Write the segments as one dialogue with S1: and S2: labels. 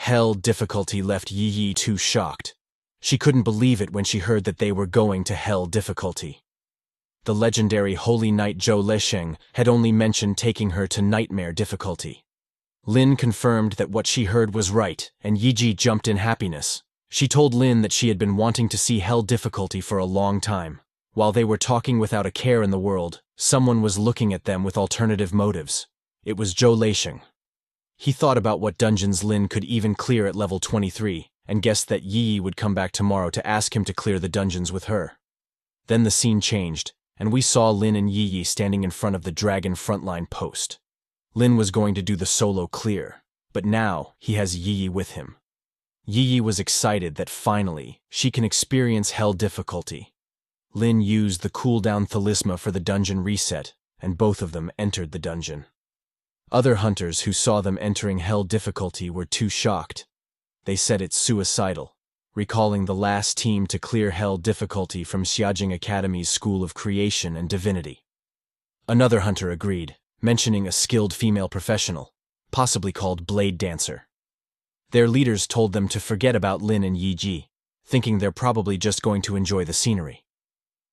S1: Hell difficulty left Yi Yi too shocked. She couldn't believe it when she heard that they were going to hell difficulty. The legendary Holy Knight Zhou Lesheng had only mentioned taking her to nightmare difficulty. Lin confirmed that what she heard was right, and Yi Ji jumped in happiness. She told Lin that she had been wanting to see hell difficulty for a long time. While they were talking without a care in the world, someone was looking at them with alternative motives. It was Zhou Lesheng. He thought about what dungeons Lin could even clear at level 23, and guessed that Yi Yi would come back tomorrow to ask him to clear the dungeons with her. Then the scene changed, and we saw Lin and Yi Yi standing in front of the dragon frontline post. Lin was going to do the solo clear, but now he has Yi Yi with him. Yi Yi was excited that finally she can experience hell difficulty. Lin used the cooldown talisma for the dungeon reset, and both of them entered the dungeon. Other hunters who saw them entering hell difficulty were too shocked. They said it's suicidal, recalling the last team to clear hell difficulty from Xiajing Academy's School of Creation and Divinity. Another hunter agreed, mentioning a skilled female professional, possibly called Blade Dancer. Their leaders told them to forget about Lin and Yi Ji, thinking they're probably just going to enjoy the scenery.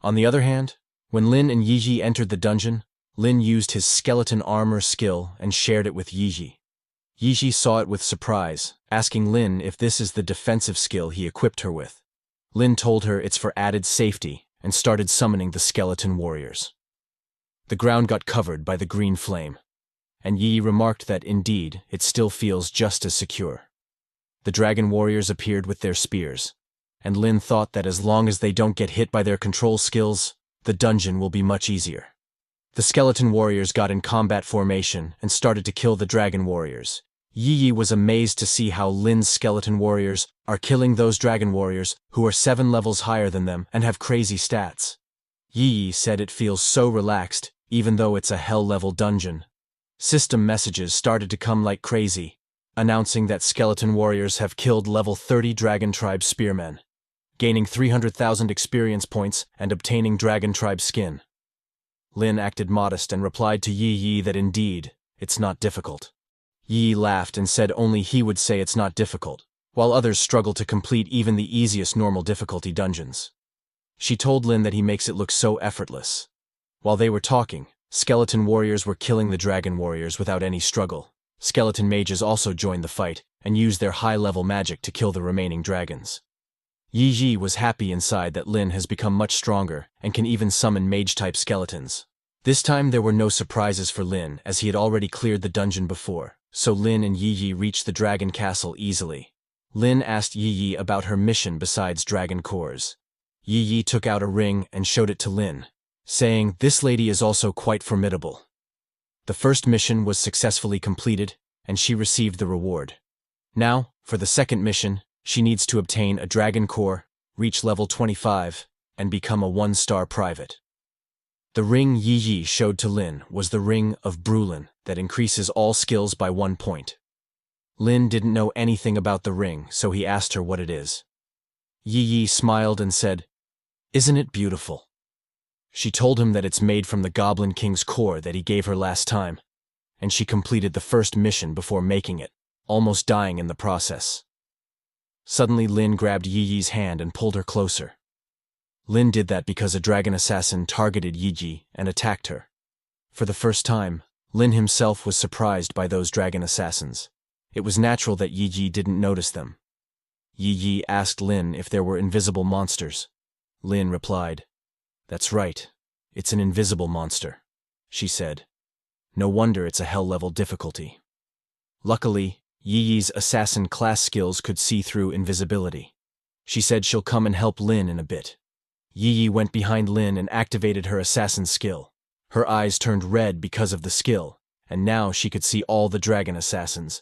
S1: On the other hand, when Lin and Yi Ji entered the dungeon, Lin used his skeleton armor skill and shared it with Yi Ji. Yi Ji saw it with surprise, asking Lin if this is the defensive skill he equipped her with. Lin told her it's for added safety and started summoning the skeleton warriors. The ground got covered by the green flame, and Yi remarked that indeed it still feels just as secure. The dragon warriors appeared with their spears, and Lin thought that as long as they don't get hit by their control skills, the dungeon will be much easier. The skeleton warriors got in combat formation and started to kill the dragon warriors. Yi Yi was amazed to see how Lin's skeleton warriors are killing those dragon warriors who are 7 levels higher than them and have crazy stats. Yi Yi said it feels so relaxed, even though it's a hell-level dungeon. System messages started to come like crazy, announcing that skeleton warriors have killed level 30 dragon tribe spearmen, gaining 300,000 experience points and obtaining dragon tribe skin. Lin acted modest and replied to Yi Yi that indeed, it's not difficult. Yi laughed and said only he would say it's not difficult, while others struggle to complete even the easiest normal difficulty dungeons. She told Lin that he makes it look so effortless. While they were talking, skeleton warriors were killing the dragon warriors without any struggle. Skeleton mages also joined the fight and used their high-level magic to kill the remaining dragons. Yi Ji was happy inside that Lin has become much stronger and can even summon mage-type skeletons. This time there were no surprises for Lin, as he had already cleared the dungeon before, so Lin and Yi Ji reached the dragon castle easily. Lin asked Yi Ji about her mission besides dragon cores. Yi Ji took out a ring and showed it to Lin, saying, "This lady is also quite formidable." The first mission was successfully completed, and she received the reward. Now, for the second mission, she needs to obtain a dragon core, reach level 25, and become a 1-star private. The ring Yi Ji showed to Lin was the ring of Brulin that increases all skills by 1 point. Lin didn't know anything about the ring, so he asked her what it is. Yi Ji smiled and said, "Isn't it beautiful?" She told him that it's made from the Goblin King's core that he gave her last time, and she completed the first mission before making it, almost dying in the process. Suddenly Lin grabbed Yi Yi's hand and pulled her closer. Lin did that because a dragon assassin targeted Yi Ji and attacked her. For the first time, Lin himself was surprised by those dragon assassins. It was natural that Yi Ji didn't notice them. Yi Ji asked Lin if there were invisible monsters. Lin replied, "That's right, it's an invisible monster," she said. "No wonder it's a hell-level difficulty." Luckily, Yi Yi's assassin class skills could see through invisibility. She said she'll come and help Lin in a bit. Yi Yi went behind Lin and activated her assassin skill. Her eyes turned red because of the skill, and now she could see all the dragon assassins.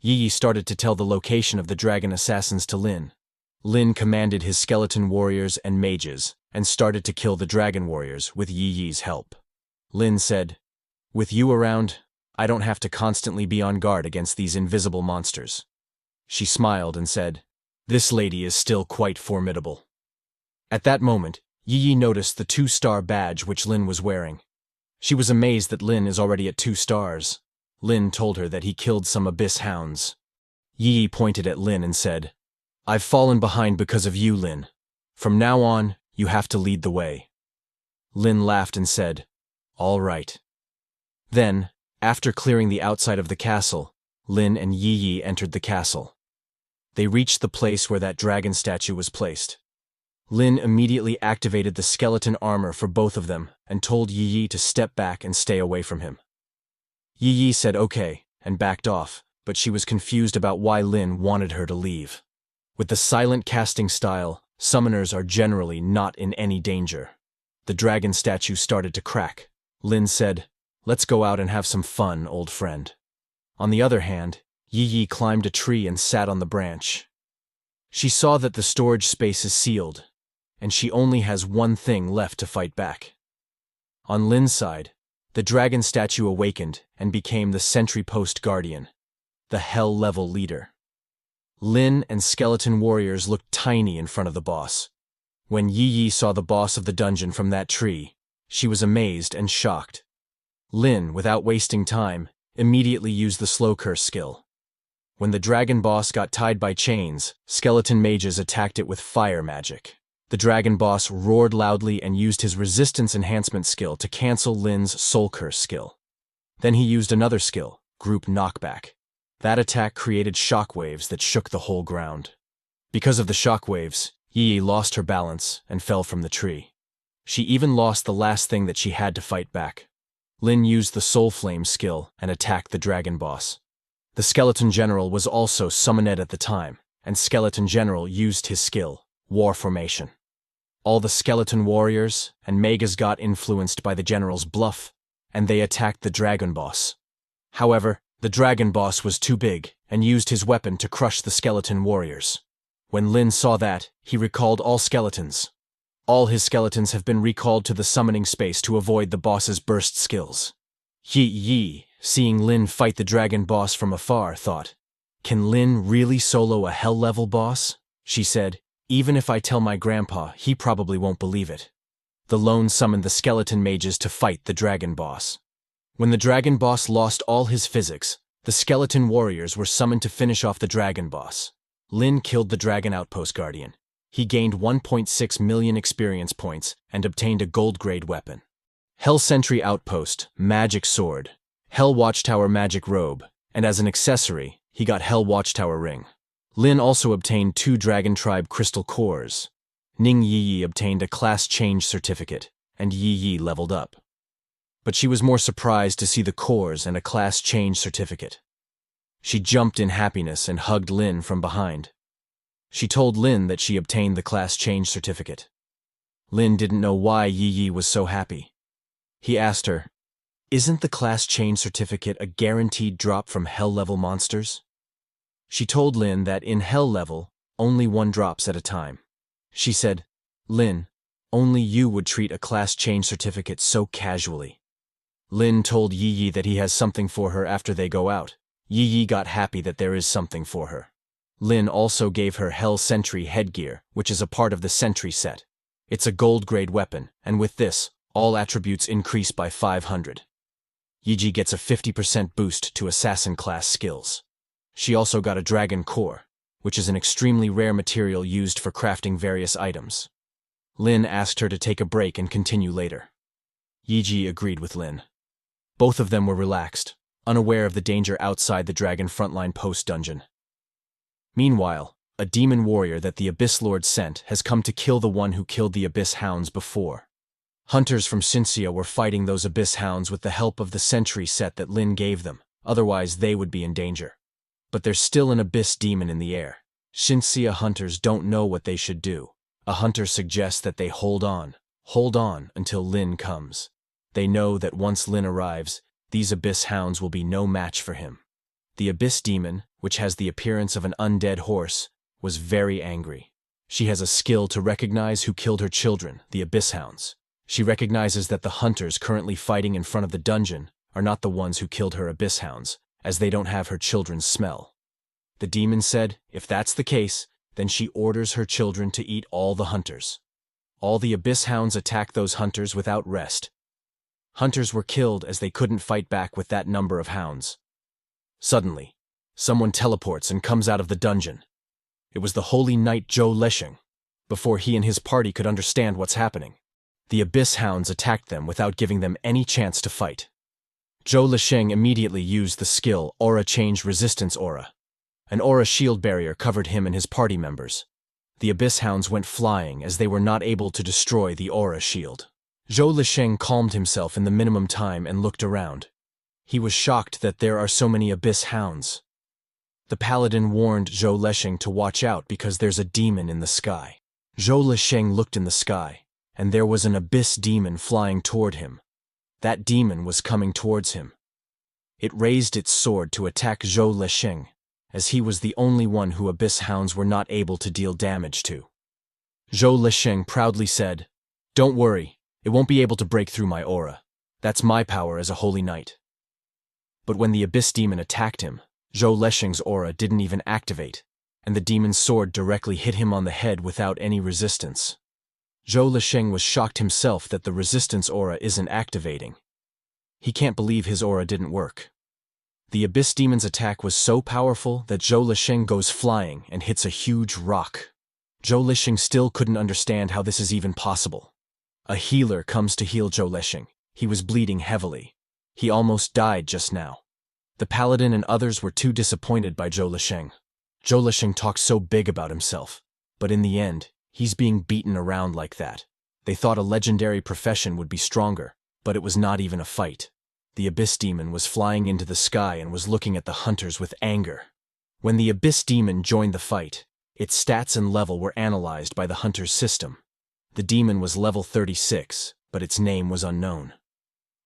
S1: Yi Yi started to tell the location of the dragon assassins to Lin. Lin commanded his skeleton warriors and mages, and started to kill the dragon warriors with Yi Yi's help. Lin said, "With you around, I don't have to constantly be on guard against these invisible monsters." She smiled and said, "This lady is still quite formidable." At that moment, Yi Yi noticed the 2-star badge which Lin was wearing. She was amazed that Lin is already at 2 stars. Lin told her that he killed some abyss hounds. Yi pointed at Lin and said, "I've fallen behind because of you, Lin. From now on, you have to lead the way." Lin laughed and said, "All right." Then, after clearing the outside of the castle, Lin and Yi entered the castle. They reached the place where that dragon statue was placed. Lin immediately activated the skeleton armor for both of them and told Yi to step back and stay away from him. Yi said okay and backed off, but she was confused about why Lin wanted her to leave. With the silent casting style, summoners are generally not in any danger. The dragon statue started to crack. Lin said, "Let's go out and have some fun, old friend." On the other hand, Yi climbed a tree and sat on the branch. She saw that the storage space is sealed, and she only has one thing left to fight back. On Lin's side, the dragon statue awakened and became the sentry post guardian, the hell-level leader. Lin and skeleton warriors looked tiny in front of the boss. When Yi saw the boss of the dungeon from that tree, she was amazed and shocked. Lin, without wasting time, immediately used the slow curse skill. When the dragon boss got tied by chains, skeleton mages attacked it with fire magic. The dragon boss roared loudly and used his resistance enhancement skill to cancel Lin's soul curse skill. Then he used another skill, group knockback. That attack created shockwaves that shook the whole ground. Because of the shockwaves, Yi lost her balance and fell from the tree. She even lost the last thing that she had to fight back. Lin used the soul flame skill and attacked the dragon boss. The skeleton general was also summoned at the time, and skeleton general used his skill, war formation. All the skeleton warriors and magas got influenced by the general's bluff, and they attacked the dragon boss. However, the dragon boss was too big and used his weapon to crush the skeleton warriors. When Lin saw that, he recalled all skeletons. All his skeletons have been recalled to the summoning space to avoid the boss's burst skills. Yi, seeing Lin fight the dragon boss from afar, thought, "Can Lin really solo a hell-level boss?" She said, "Even if I tell my grandpa, he probably won't believe it." The lone summoned the skeleton mages to fight the dragon boss. When the dragon boss lost all his physics, the skeleton warriors were summoned to finish off the dragon boss. Lin killed the dragon outpost guardian. He gained 1.6 million experience points and obtained a gold-grade weapon. Hell Sentry Outpost, Magic Sword, Hell Watchtower Magic Robe, and as an accessory, he got Hell Watchtower Ring. Lin also obtained 2 Dragon Tribe Crystal Cores. Ning Yi obtained a class change certificate, and Yi leveled up. But she was more surprised to see the cores and a class change certificate. She jumped in happiness and hugged Lin from behind. She told Lin that she obtained the class change certificate. Lin didn't know why Yi was so happy. He asked her, "Isn't the class change certificate a guaranteed drop from hell-level monsters?" She told Lin that in hell level, only 1 drops at a time. She said, "Lin, only you would treat a class change certificate so casually." Lin told Yi that he has something for her after they go out. Yi got happy that there is something for her. Lin also gave her Hell Sentry headgear, which is a part of the Sentry set. It's a gold-grade weapon, and with this, all attributes increase by 500. Yi gets a 50% boost to assassin-class skills. She also got a Dragon Core, which is an extremely rare material used for crafting various items. Lin asked her to take a break and continue later. Yi agreed with Lin. Both of them were relaxed, unaware of the danger outside the Dragon Frontline Post dungeon. Meanwhile, a demon warrior that the Abyss Lord sent has come to kill the one who killed the Abyss Hounds before. Hunters from Shinsia were fighting those Abyss Hounds with the help of the Sentry set that Lin gave them, otherwise they would be in danger. But there's still an Abyss demon in the air. Shinsia hunters don't know what they should do. A hunter suggests that they hold on until Lin comes. They know that once Lin arrives, these Abyss Hounds will be no match for him. The Abyss Demon, which has the appearance of an undead horse, was very angry. She has a skill to recognize who killed her children, the Abyss Hounds. She recognizes that the hunters currently fighting in front of the dungeon are not the ones who killed her Abyss Hounds, as they don't have her children's smell. The demon said, if that's the case, then she orders her children to eat all the hunters. All the Abyss Hounds attack those hunters without rest. Hunters were killed as they couldn't fight back with that number of hounds. Suddenly, Someone teleports and comes out of the dungeon. It was the Holy Knight Zhou Lesheng. Before he and his party could understand what's happening, the Abyss Hounds attacked them without giving them any chance to fight. Zhou Lesheng immediately used the skill Aura Change Resistance Aura. An aura shield barrier covered him and his party members. The Abyss Hounds went flying as they were not able to destroy the aura shield. Zhou Lesheng calmed himself in the minimum time and looked around. He was shocked that there are so many Abyss Hounds. The paladin warned Zhou Lesheng to watch out because there's a demon in the sky. Zhou Lesheng looked in the sky, and there was an abyss demon flying toward him. That demon was coming towards him. It raised its sword to attack Zhou Lesheng, as he was the only one who Abyss Hounds were not able to deal damage to. Zhou Lesheng proudly said, "Don't worry, it won't be able to break through my aura. That's my power as a holy knight." But when the Abyss Demon attacked him, Zhou Lesheng's aura didn't even activate, and the demon's sword directly hit him on the head without any resistance. Zhou Lesheng was shocked himself that the resistance aura isn't activating. He can't believe his aura didn't work. The Abyss Demon's attack was so powerful that Zhou Lesheng goes flying and hits a huge rock. Zhou Lesheng still couldn't understand how this is even possible. A healer comes to heal Zhou Lesheng. He was bleeding heavily. He almost died just now. The paladin and others were too disappointed by Zhou Lesheng. Zhou Lesheng talked so big about himself, but in the end, he's being beaten around like that. They thought a legendary profession would be stronger, but it was not even a fight. The Abyss Demon was flying into the sky and was looking at the hunters with anger. When the Abyss Demon joined the fight, its stats and level were analyzed by the hunter's system. The demon was level 36, but its name was unknown.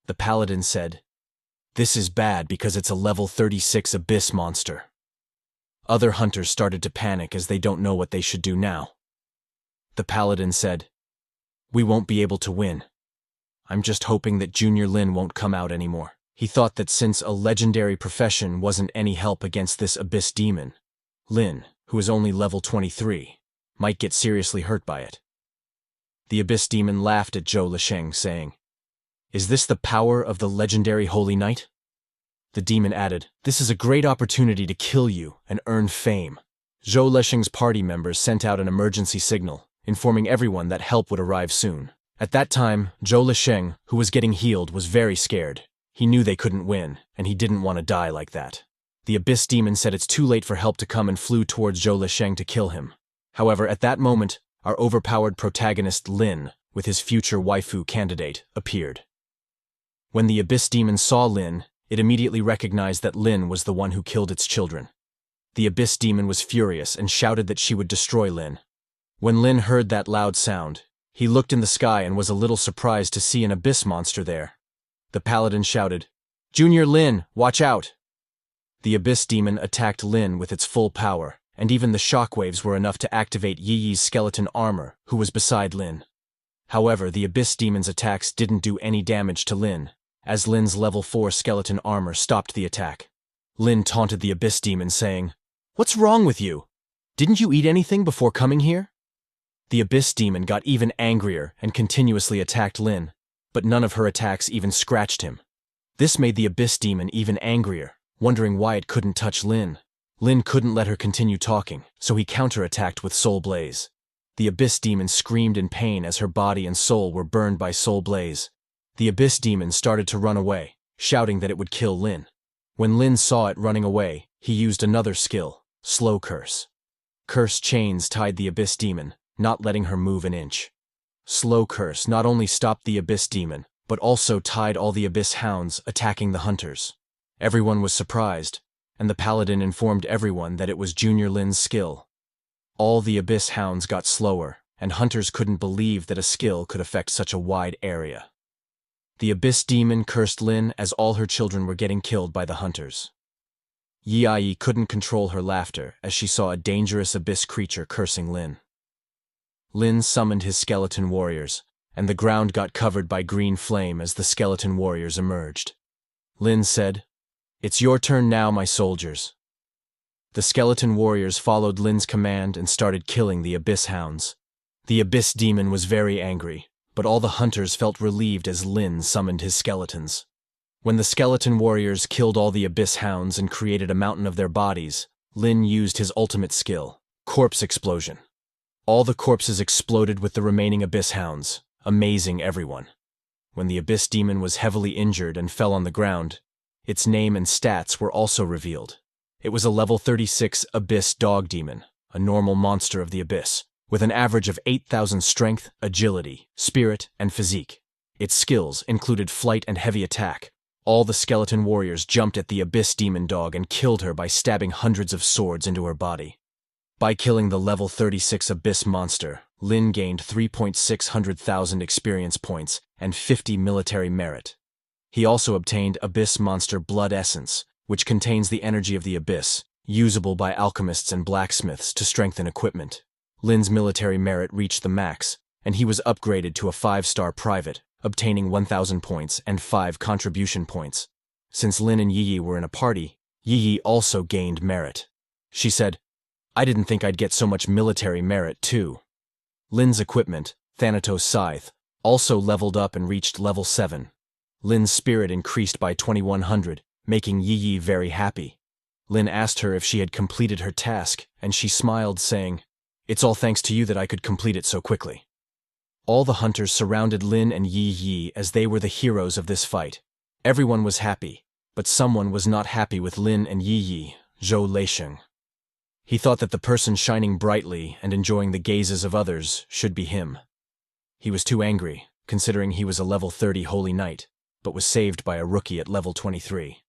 S1: The paladin said, "This is bad because it's a level 36 abyss monster." Other hunters started to panic as they don't know what they should do now. The paladin said, "We won't be able to win. I'm just hoping that Junior Lin won't come out anymore." He thought that since a legendary profession wasn't any help against this abyss demon, Lin, who is only level 23, might get seriously hurt by it. The Abyss Demon laughed at Zhou Lesheng, saying, "Is this the power of the legendary Holy Knight?" The demon added, "This is a great opportunity to kill you and earn fame." Zhou Lesheng's party members sent out an emergency signal, informing everyone that help would arrive soon. At that time, Zhou Lesheng, who was getting healed, was very scared. He knew they couldn't win, and he didn't want to die like that. The Abyss Demon said it's too late for help to come and flew towards Zhou Lesheng to kill him. However, at that moment, our overpowered protagonist Lin, with his future waifu candidate, appeared. When the Abyss Demon saw Lin, it immediately recognized that Lin was the one who killed its children. The Abyss Demon was furious and shouted that she would destroy Lin. When Lin heard that loud sound, he looked in the sky and was a little surprised to see an abyss monster there. The paladin shouted, "Junior Lin, watch out!" The Abyss Demon attacked Lin with its full power, and even the shockwaves were enough to activate Yi's skeleton armor, who was beside Lin. However, the Abyss Demon's attacks didn't do any damage to Lin, as Lin's level 4 skeleton armor stopped the attack. Lin taunted the Abyss Demon, saying, "What's wrong with you? Didn't you eat anything before coming here?" The Abyss Demon got even angrier and continuously attacked Lin, but none of her attacks even scratched him. This made the Abyss Demon even angrier, wondering why it couldn't touch Lin. Lin couldn't let her continue talking, so he counterattacked with Soul Blaze. The Abyss Demon screamed in pain as her body and soul were burned by Soul Blaze. The Abyss Demon started to run away, shouting that it would kill Lin. When Lin saw it running away, he used another skill, Slow Curse. Curse chains tied the Abyss Demon, not letting her move an inch. Slow Curse not only stopped the Abyss Demon, but also tied all the Abyss Hounds attacking the hunters. Everyone was surprised, and the paladin informed everyone that it was Junior Lin's skill. All the Abyss Hounds got slower, and hunters couldn't believe that a skill could affect such a wide area. The Abyss Demon cursed Lin as all her children were getting killed by the hunters. Yi couldn't control her laughter as she saw a dangerous abyss creature cursing Lin. Lin summoned his skeleton warriors, and the ground got covered by green flame as the skeleton warriors emerged. Lin said, "It's your turn now, my soldiers." The skeleton warriors followed Lin's command and started killing the Abyss Hounds. The Abyss Demon was very angry, but all the hunters felt relieved as Lin summoned his skeletons. When the skeleton warriors killed all the abyss hounds and created a mountain of their bodies, Lin used his ultimate skill, corpse explosion. All the corpses exploded with the remaining abyss hounds, amazing everyone. When the abyss demon was heavily injured and fell on the ground, its name and stats were also revealed. It was a level 36 abyss dog demon, a normal monster of the abyss, with an average of 8,000 strength, agility, spirit, and physique. Its skills included flight and heavy attack. All the skeleton warriors jumped at the abyss demon dog and killed her by stabbing hundreds of swords into her body. By killing the level 36 abyss monster, Lin gained 3,600,000 experience points and 50 military merit. He also obtained Abyss Monster Blood Essence, which contains the energy of the abyss, usable by alchemists and blacksmiths to strengthen equipment. Lin's military merit reached the max, and he was upgraded to a 5-star private, obtaining 1,000 points and 5 contribution points. Since Lin and Yi were in a party, Yi also gained merit. She said, "I didn't think I'd get so much military merit, too." Lin's equipment, Thanatos Scythe, also leveled up and reached level 7. Lin's spirit increased by 2,100, making Yi very happy. Lin asked her if she had completed her task, and she smiled, saying, "It's all thanks to you that I could complete it so quickly." All the hunters surrounded Lin and Yi as they were the heroes of this fight. Everyone was happy, but someone was not happy with Lin and Yi, Zhou Leisheng. He thought that the person shining brightly and enjoying the gazes of others should be him. He was too angry, considering he was a level 30 holy knight, but was saved by a rookie at level 23.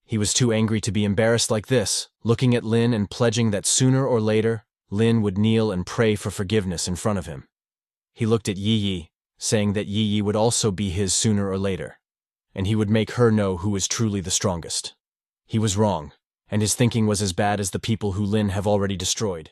S1: He was too angry to be embarrassed like this, looking at Lin and pledging that sooner or later, Lin would kneel and pray for forgiveness in front of him. He looked at Yi, saying that Yi would also be his sooner or later, and he would make her know who is truly the strongest. He was wrong, and his thinking was as bad as the people who Lin have already destroyed.